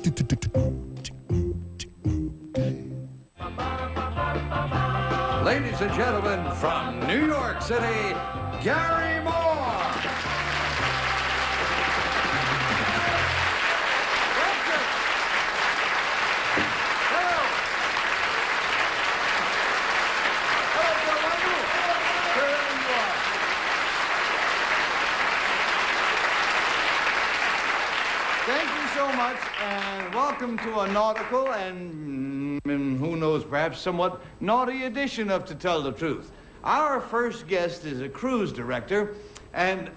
Ladies and gentlemen, from New York City, Gary Moore. Thank you so much, and welcome to a nautical and who knows, perhaps somewhat naughty edition of To Tell the Truth. Our first guest is a cruise director, and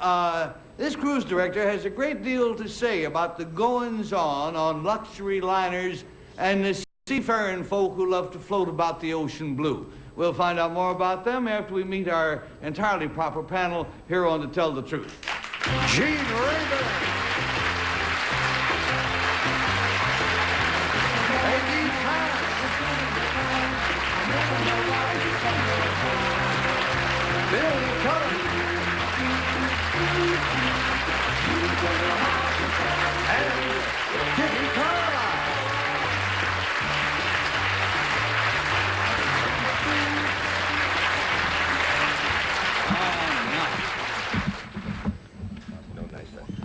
this cruise director has a great deal to say about the goings-on luxury liners and the seafaring folk who love to float about the ocean blue. We'll find out more about them after we meet our entirely proper panel here on To Tell the Truth. Gene Rayburn.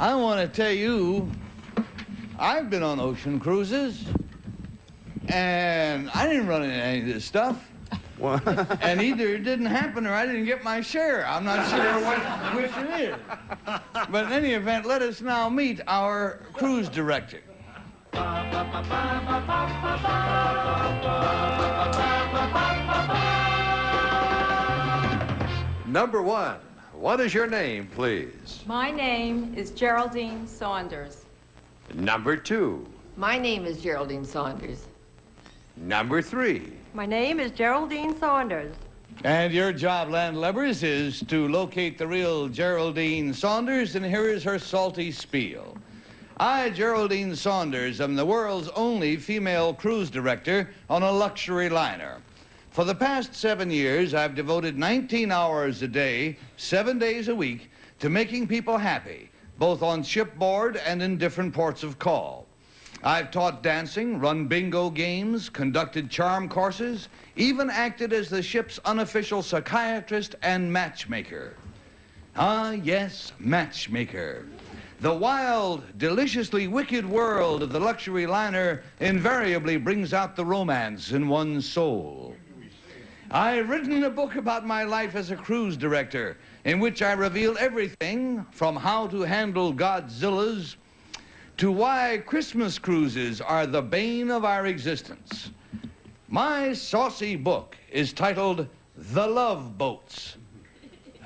I want to tell you, I've been on ocean cruises, and I didn't run into any of this stuff. What? And either it didn't happen or I didn't get my share. I'm not sure which it is. But in any event, let us now meet our cruise director. Number one, what is your name, please? My name is Geraldine Saunders. Number two. My name is Geraldine Saunders. Number three. My name is Geraldine Saunders. And your job, landlubbers, is to locate the real Geraldine Saunders, and here is her salty spiel. I, Geraldine Saunders, am the world's only female cruise director on a luxury liner. For the past 7 years, I've devoted 19 hours a day, 7 days a week, to making people happy, both on shipboard and in different ports of call. I've taught dancing, run bingo games, conducted charm courses, even acted as the ship's unofficial psychiatrist and matchmaker. Ah, yes, matchmaker. The wild, deliciously wicked world of the luxury liner invariably brings out the romance in one's soul. I've written a book about my life as a cruise director, in which I reveal everything from how to handle Godzillas to why Christmas cruises are the bane of our existence. My saucy book is titled The Love Boats,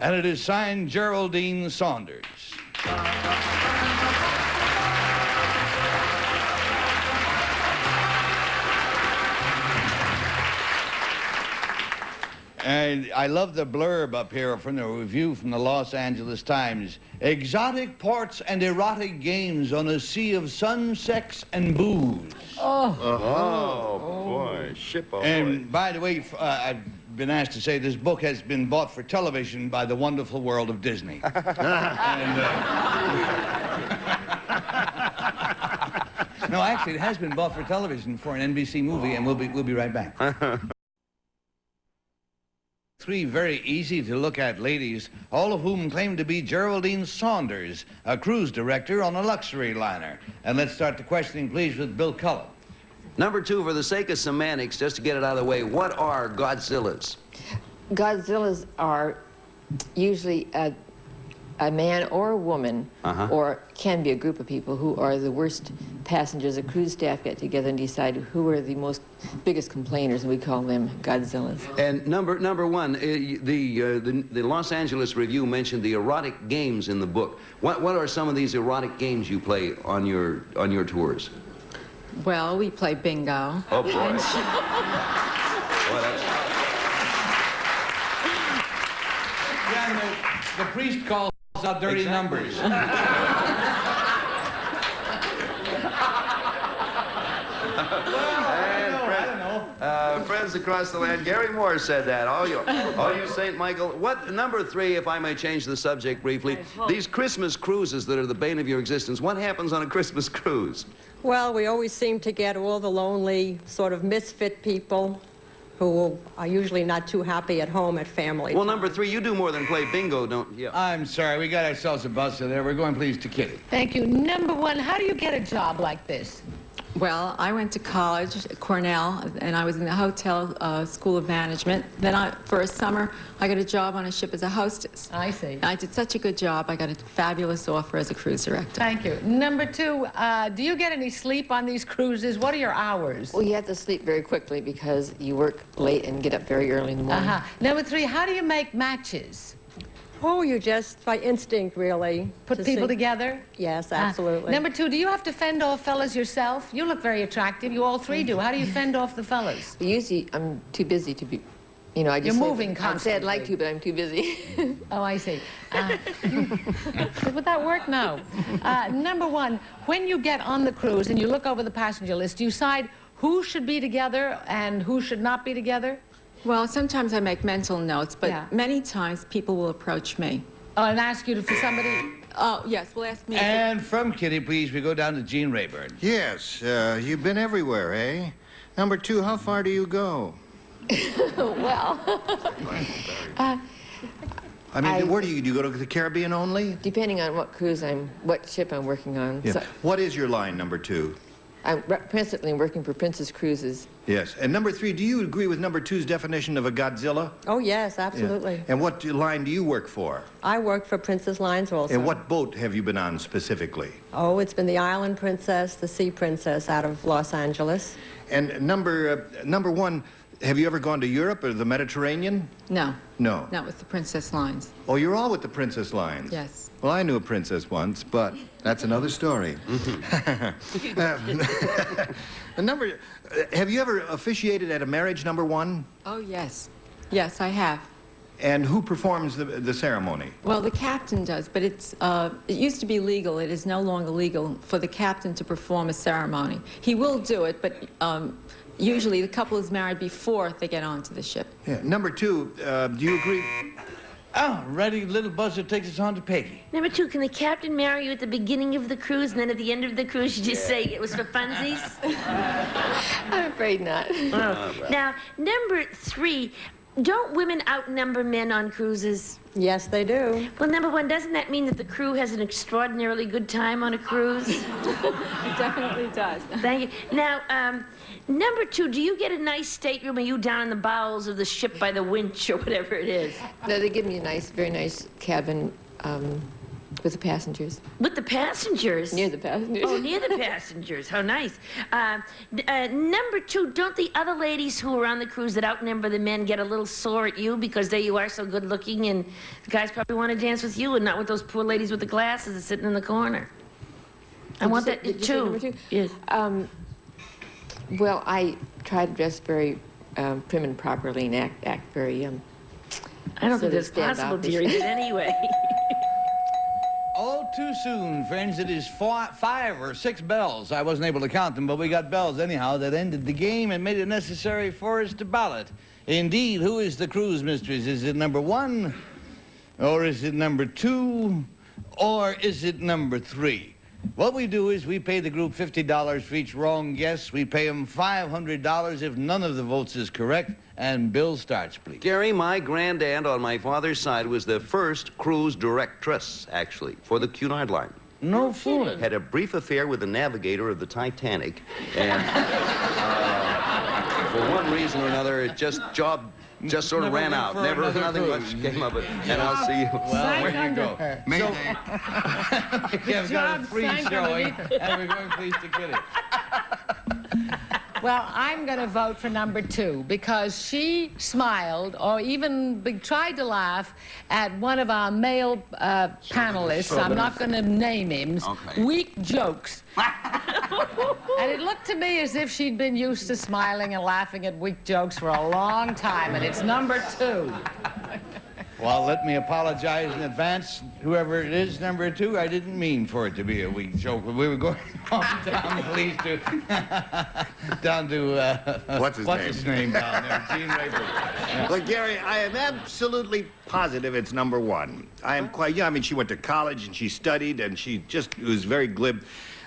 and it is signed Geraldine Saunders. And I love the blurb up here from the review from the Los Angeles Times. Exotic ports and erotic games on a sea of sun, sex, and booze. Oh, boy. Ship ahoy. And by the way, I've been asked to say this book has been bought for television by the wonderful world of Disney. And, no, actually, it has been bought for television for an NBC movie, and we'll be right back. Three very easy-to-look-at ladies, all of whom claim to be Geraldine Saunders, a cruise director on a luxury liner. And let's start the questioning, please, with Bill Cullen. Number two, for the sake of semantics, just to get it out of the way, what are Godzillas? Godzillas are usually a man or a woman, or can be a group of people who are the worst passengers. A cruise staff get together and decide who are the biggest complainers, and we call them Godzillas. And number one, the Los Angeles Review mentioned the erotic games in the book. What are some of these erotic games you play on your tours? Well, we play bingo. Oh, boy. Well, Yeah, the priest calls out dirty numbers. Well, I don't know. Fred friends across the land. Gary Moore said that. Oh, you St. Michael. What, number 3, if I may change the subject briefly, these Christmas cruises that are the bane of your existence, what happens on a Christmas cruise? Well, we always seem to get all the lonely, sort of misfit people who are usually not too happy at home at family. Well, number 3, you do more than play bingo, don't you? I'm sorry, we got ourselves a buster there. We're going, please, to Kitty. Thank you. Number 1, how do you get a job like this? Well, I went to college at Cornell, and I was in the hotel school of management. Then for a summer, I got a job on a ship as a hostess. I see. I did such a good job, I got a fabulous offer as a cruise director. Thank you. Number 2, do you get any sleep on these cruises? What are your hours? Well, you have to sleep very quickly because you work late and get up very early in the morning. Number 3, how do you make matches? Oh, you just, by instinct, really. Put to people see- together? Yes, absolutely. Number 2, do you have to fend off fellas yourself? You look very attractive. You all 3 do. How do you fend off the fellas? Usually, I'm too busy to be, you know, I just You're say- moving I'd say I'd like constantly. to, but I'm too busy. Oh, I see. Would that work? No. Number 1, when you get on the cruise and you look over the passenger list, do you decide who should be together and who should not be together? Well, sometimes I make mental notes, but Yeah. many times people will approach me. And ask you for somebody? Oh, yes, well, ask me. And from Kitty, please, we go down to Gene Rayburn. Yes, you've been everywhere, eh? Number 2, how far do you go? Well, I mean, I- where do you go to the Caribbean only? depending on what ship I'm working on. Yeah. So What is your line, number 2? I'm presently working for Princess Cruises. Yes. And number 3, do you agree with number 2's definition of a Godzilla? Oh, yes, Yeah. absolutely. And what line do you work for? I work for Princess Lines also. And what boat have you been on specifically? Oh, it's been the Island Princess, the Sea Princess out of Los Angeles. And number 1, have you ever gone to Europe or the Mediterranean? No, No. not with the Princess Lines. Oh, you're all with the Princess lines? Yes. Well, I knew a princess once, but that's another story. Have you ever officiated at a marriage, number 1? Oh, yes. Yes, I have. And who performs the ceremony? Well, the captain does, but it used to be legal. It is no longer legal for the captain to perform a ceremony. He will do it, but usually the couple is married before they get onto the ship. Yeah. Number 2, do you agree? Oh, ready, little buzzer takes us on to Peggy. Number 2, can the captain marry you at the beginning of the cruise, and then at the end of the cruise you just say it was for funsies? I'm afraid not. Now, number 3, don't women outnumber men on cruises? Yes, they do. Well, number 1, doesn't that mean that the crew has an extraordinarily good time on a cruise? It definitely does. Thank you. Now, number 2, do you get a nice stateroom, or are you down in the bowels of the ship by the winch or whatever it is? No, they give me a very nice cabin with the passengers, With the passengers? near the passengers. Oh, near the passengers. How nice. Number 2, don't the other ladies who are on the cruise that outnumber the men get a little sore at you because there you are so good looking and the guys probably want to dance with you and not with those poor ladies with the glasses that's sitting in the corner? I want that Did you say number 2? Yes. Well, I try to dress very prim and properly and act very I don't so think they that's stand possible, out. dearie, but anyway. All too soon, friends. It is 5 or 6 bells. I wasn't able to count them, but we got bells anyhow that ended the game and made it necessary for us to ballot. Indeed, who is the cruise mistress? Is it number 1? Or is it number 2? Or is it number 3? What we do is we pay the group $50 for each wrong guess. We pay them $500 if none of the votes is correct. And Bill starts, please. Gary, my grandaunt on my father's side was the first cruise directress, actually, for the Cunard Line. No fooling. Had a brief affair with the navigator of the Titanic, and for one reason or another, it just sort of Never ran went out. for Never, another nothing cruise. much came of it. And I'll see you. Well, where you go. her. So, we have got a job free sank showing, underneath and we're going please to get it. Well, I'm going to vote for number 2 because she smiled or even tried to laugh at one of our male panelists. I'm not going to name him. Okay. Weak jokes. And it looked to me as if she'd been used to smiling and laughing at weak jokes for a long time, and it's number 2. Well, let me apologize in advance. whoever it is, number 2, I didn't mean for it to be a weak joke. We were going on down, please, down to, What's his name? down there, Gene Rayford. Yeah. Look, Gary, I am absolutely positive it's number 1. I am quite young. I mean, she went to college and she studied and she just was very glib.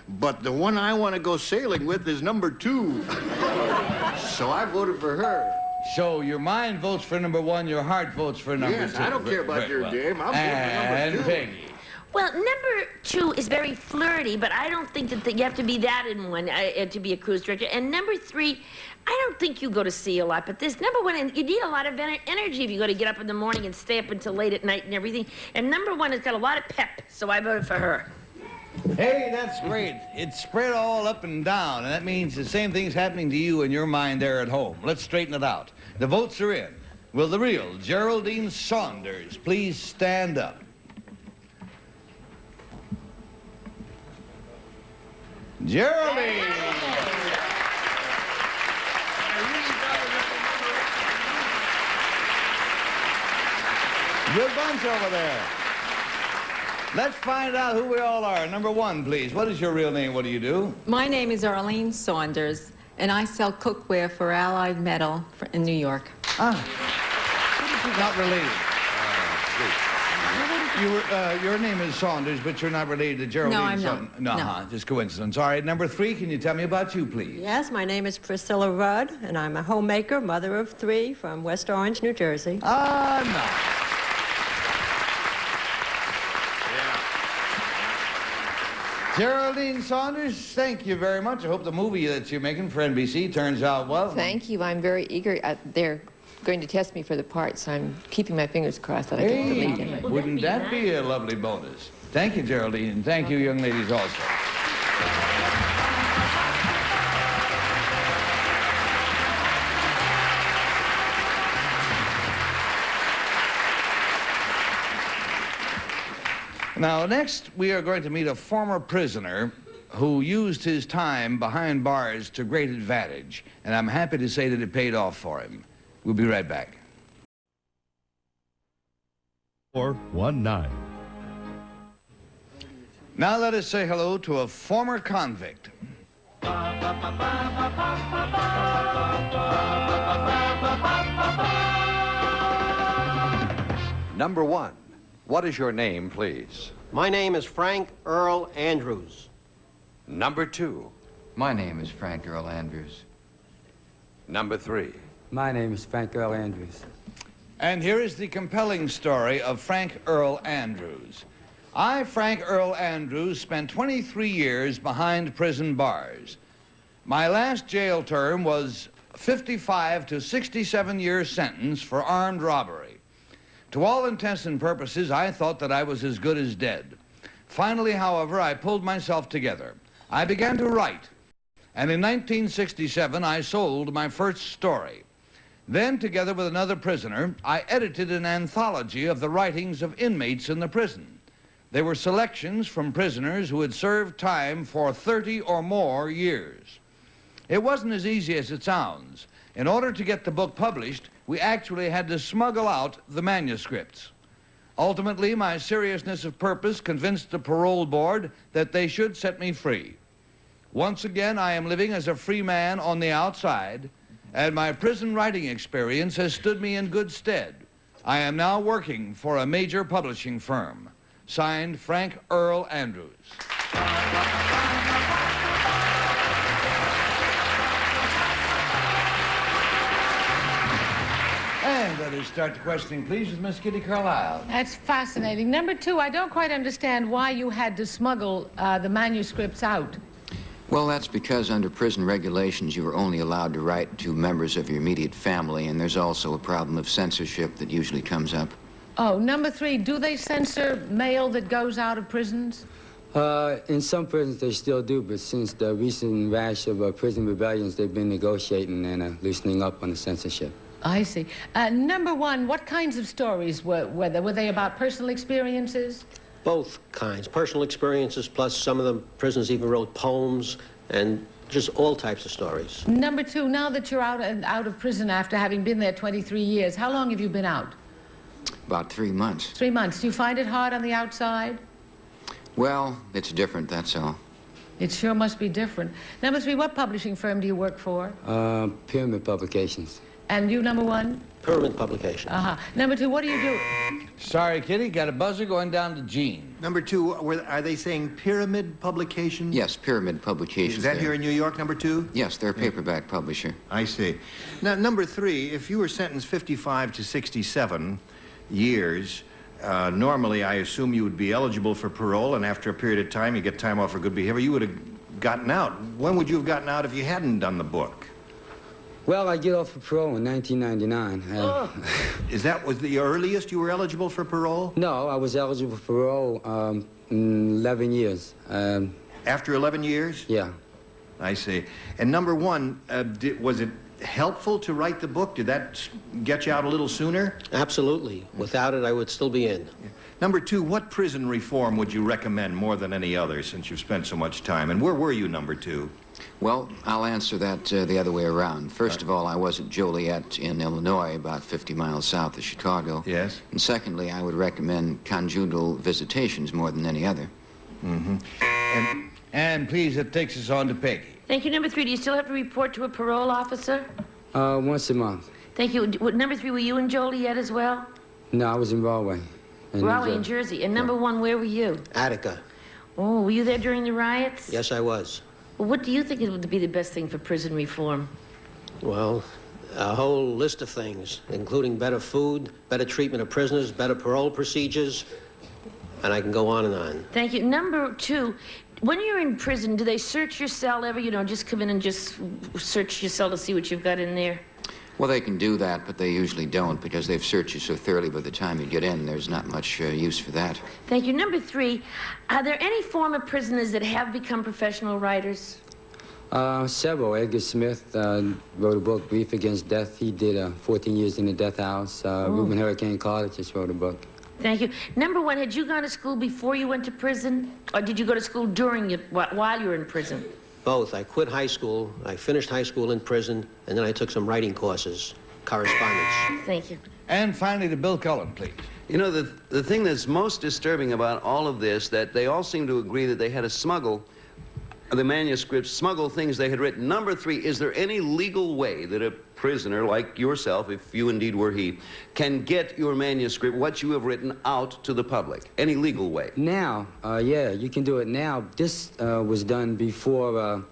But the one I want to go sailing with is number 2. So I voted for her. So your mind votes for number 1, your heart votes for number 2. Yes, I don't care about your game. I'm voting for number 2. And Peggy. Well, number 2 is very flirty, but I don't think that you have to be that in one to be a cruise director. And number 3, I don't think you go to sea a lot, but this number 1, and you need a lot of energy if you go to get up in the morning and stay up until late at night and everything. And number 1 has got a lot of pep, so I voted for her. Hey, that's great. It's spread all up and down, and that means the same thing's happening to you in your mind there at home. Let's straighten it out. The votes are in. Will the real Geraldine Saunders please stand up? Geraldine! Good bunch over there. Let's find out who we all are. Number 1, please. What is your real name? What do you do? My name is Arlene Saunders, and I sell cookware for Allied Metal in New York. Ah. Not related. Your name is Saunders, but you're not related to Geraldine. No, I'm Saunders. not. No, just coincidence. All right, number 3, can you tell me about you, please? Yes, my name is Priscilla Rudd, and I'm a homemaker, mother of 3 from West Orange, New Jersey. Ah, no. Geraldine Saunders, thank you very much. I hope the movie that you're making for NBC turns out well. Thank you. I'm very eager. They're going to test me for the part, so I'm keeping my fingers crossed that I get the lead in it. Wouldn't that be a lovely bonus? Thank you, Geraldine, and thank you, young ladies, also. Now, next, we are going to meet a former prisoner who used his time behind bars to great advantage, and I'm happy to say that it paid off for him. We'll be right back. 419. Now let us say hello to a former convict. Number 1. What is your name, please? My name is Frank Earl Andrews. Number 2. My name is Frank Earl Andrews. Number 3. My name is Frank Earl Andrews. And here is the compelling story of Frank Earl Andrews. I, Frank Earl Andrews, spent 23 years behind prison bars. My last jail term was 55 to 67 year sentence for armed robbery. To all intents and purposes, I thought that I was as good as dead. Finally, however, I pulled myself together. I began to write, and in 1967, I sold my first story. Then, together with another prisoner, I edited an anthology of the writings of inmates in the prison. They were selections from prisoners who had served time for 30 or more years. It wasn't as easy as it sounds. In order to get the book published, we actually had to smuggle out the manuscripts. Ultimately, my seriousness of purpose convinced the parole board that they should set me free. Once again, I am living as a free man on the outside, and my prison writing experience has stood me in good stead. I am now working for a major publishing firm. Signed, Frank Earl Andrews. And let us start the questioning, please, with Miss Kitty Carlisle. That's fascinating. Number 2, I don't quite understand why you had to smuggle the manuscripts out. Well, that's because under prison regulations, you are only allowed to write to members of your immediate family, and there's also a problem of censorship that usually comes up. Oh, number 3, do they censor mail that goes out of prisons? In some prisons, they still do, but since the recent rash of prison rebellions, they've been negotiating and loosening up on the censorship. I see. Number 1, what kinds of stories were there? Were they about personal experiences? Both kinds. Personal experiences, plus some of the prisoners even wrote poems and just all types of stories. Number 2, now that you're out of prison after having been there 23 years, how long have you been out? About 3 months. 3 months. Do you find it hard on the outside? Well, it's different, that's all. It sure must be different. Number 3, what publishing firm do you work for? Pyramid Publications. And you, number 1? Permanent publication. Uh-huh. Number 2, what do you do? Sorry, Kitty, got a buzzer going down to Gene. Number 2, are they saying Pyramid Publications? Yes, Pyramid Publications. Is that there. here in New York, number 2? Yes, they're a paperback publisher. I see. Now, number 3, if you were sentenced 55 to 67 years, normally I assume you would be eligible for parole, and after a period of time, you get time off for good behavior, you would have gotten out. When would you have gotten out if you hadn't done the book? Well, I get off for parole in 1999. Was the earliest you were eligible for parole? No, I was eligible for parole in 11 years. After 11 years? Yeah. I see. And number 1, was it helpful to write the book? Did that get you out a little sooner? Absolutely. Without it, I would still be in. Number 2, what prison reform would you recommend more than any other since you've spent so much time? And where were you, number 2? Well, I'll answer that the other way around. First of all, I was at Joliet in Illinois, about 50 miles south of Chicago. Yes. And secondly, I would recommend conjugal visitations more than any other. Mm-hmm. And please, it takes us on to Peggy. Thank you. Number 3, do you still have to report to a parole officer? Once a month. Thank you. Number 3, were you in Joliet as well? No, I was in Rahway. Rahway in Jersey. And number 1, where were you? Attica. Oh, were you there during the riots? Yes, I was. Well, what do you think would be the best thing for prison reform? Well, a whole list of things, including better food, better treatment of prisoners, better parole procedures, and I can go on and on. Thank you. Number 2, when you're in prison, do they search your cell ever? You know, just come in and just search your cell to see what you've got in there? Well, they can do that, but they usually don't because they've searched you so thoroughly by the time you get in, there's not much use for that. Thank you. Number 3, are there any former prisoners that have become professional writers? Several. Edgar Smith wrote a book, Brief Against Death. He did 14 years in the death house. Reuben Hurricane Carter just wrote a book. Thank you. Number 1, had you gone to school before you went to prison? Or did you go to school during it, while you were in prison? Both. I quit high school, I finished high school in prison, and then I took some writing courses, correspondence. Thank you. And finally to Bill Cullen, please. You know, the thing that's most disturbing about all of this, that they all seem to agree that they had to smuggle the manuscripts, smuggle things they had written. Number 3, is there any legal way that a prisoner like yourself, if you indeed were he, can get your manuscript, what you have written, out to the public? Any legal way? Now, yeah, you can do it now. This was done before,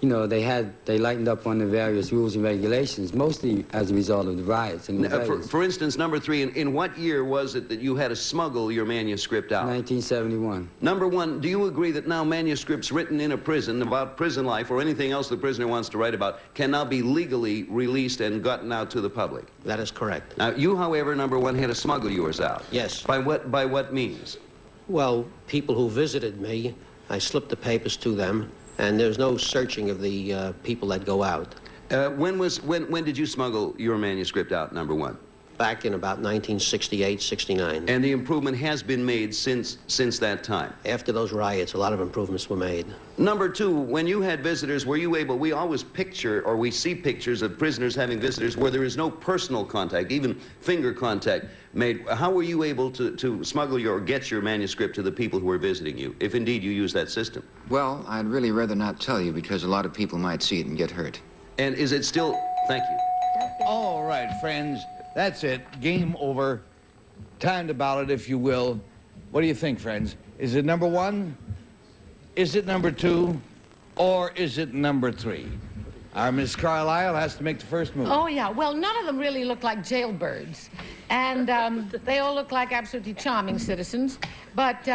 you know, they lightened up on the various rules and regulations, mostly as a result of the riots and the rebellions. For instance, number 3, in what year was it that you had to smuggle your manuscript out? 1971. Number 1, do you agree that now manuscripts written in a prison about prison life or anything else the prisoner wants to write about can now be legally released and gotten out to the public? That is correct. Now, you, however, number 1, had to smuggle yours out. Yes. By what means? Well, people who visited me, I slipped the papers to them, and there's no searching of the people that go out. When did you smuggle your manuscript out, number 1? Back in about 1968, 69. And the improvement has been made since that time? After those riots, a lot of improvements were made. Number 2, when you had visitors, were you able, we always picture, or we see pictures of prisoners having visitors where there is no personal contact, even finger contact made. How were you able to smuggle or get your manuscript to the people who were visiting you, if indeed you use that system? Well, I'd really rather not tell you because a lot of people might see it and get hurt. And is it still, thank you. All right, friends, that's it. Game over. Time to ballot, if you will. What do you think, friends? Is it number 1? Is it number 2? Or is it number 3? Our Miss Carlisle has to make the first move. Oh, yeah. Well, none of them really look like jailbirds. And they all look like absolutely charming citizens. But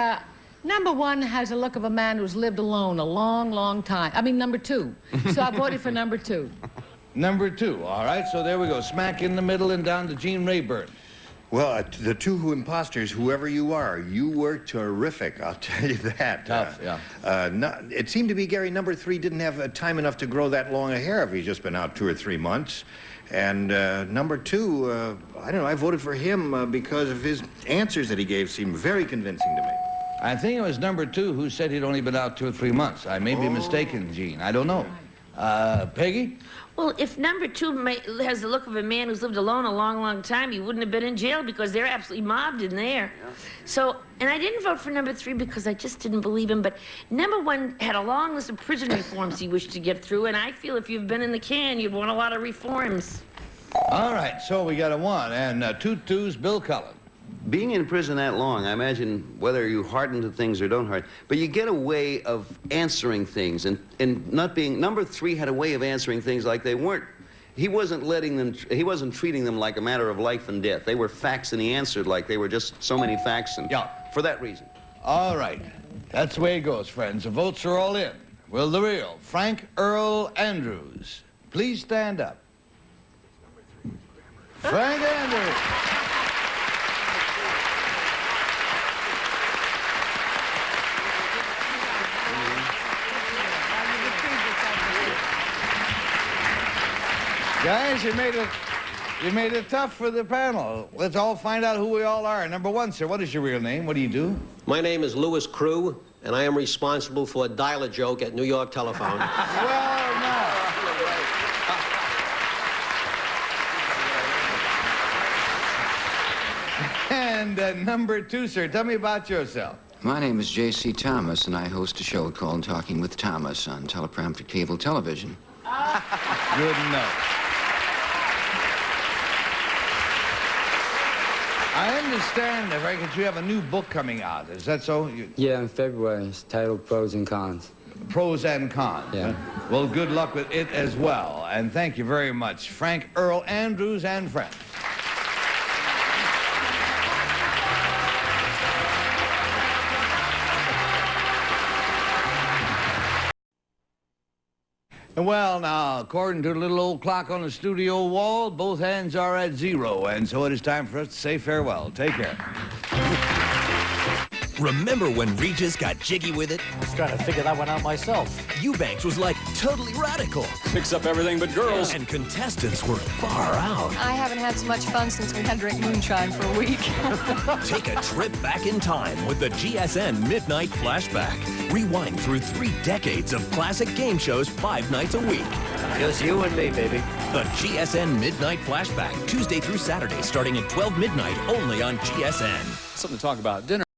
number 1 has a look of a man who's lived alone a long, long time. I mean, number 2. So I voted for number 2. Number 2. All right, so there we go. Smack in the middle and down to Gene Rayburn. Well, the 2 imposters, whoever you are, you were terrific, I'll tell you that. Tough, yeah. It seemed to be Gary, number 3 didn't have time enough to grow that long a hair if he's just been out 2 or 3 months. And number 2, I don't know, I voted for him because of his answers that he gave seemed very convincing to me. I think it was number 2 who said he'd only been out 2 or 3 months. I may be mistaken, Gene. I don't know. Peggy? Well, if number 2 has the look of a man who's lived alone a long, long time, he wouldn't have been in jail because they're absolutely mobbed in there. Yeah. So, and I didn't vote for number 3 because I just didn't believe him, but number 1 had a long list of prison reforms he wished to get through, and I feel if you've been in the can, you'd want a lot of reforms. All right, so we got a 1, and 2-2's Bill Cullen. Being in prison that long, I imagine whether you harden to things or don't harden, but you get a way of answering things, and not being, number 3 had a way of answering things like they weren't, he wasn't treating them like a matter of life and death. They were facts, and he answered like they were just so many facts, and for that reason. All right, That's the way it goes, friends. The votes are all in. Will the real Frank Earl Andrews please stand up? Frank Andrews. Guys, you made it tough for the panel. Let's all find out who we all are. Number 1, sir, what is your real name? What do you do? My name is Louis Crew, and I am responsible for a dial-a joke at New York Telephone. Well, no. And number 2, sir, tell me about yourself. My name is J.C. Thomas, and I host a show called Talking with Thomas on teleprompter cable television. Good enough. I understand, Frank, that you have a new book coming out. Is that so? Yeah, in February. It's titled Pros and Cons. Pros and Cons. Yeah. Well, good luck with it as well. And thank you very much, Frank Earl Andrews and friends. Well, now, according to the little old clock on the studio wall, both hands are at 0, and so it is time for us to say farewell. Take care. Remember when Regis got jiggy with it? I was trying to figure that one out myself. Eubanks was like totally radical. Picks up everything but girls. And contestants were far out. I haven't had so much fun since we had to drink moonshine for a week. Take a trip back in time with the GSN Midnight Flashback. Rewind through 3 decades of classic game shows 5 nights a week. Just you and me, baby. The GSN Midnight Flashback, Tuesday through Saturday, starting at 12 midnight, only on GSN. Something to talk about at dinner.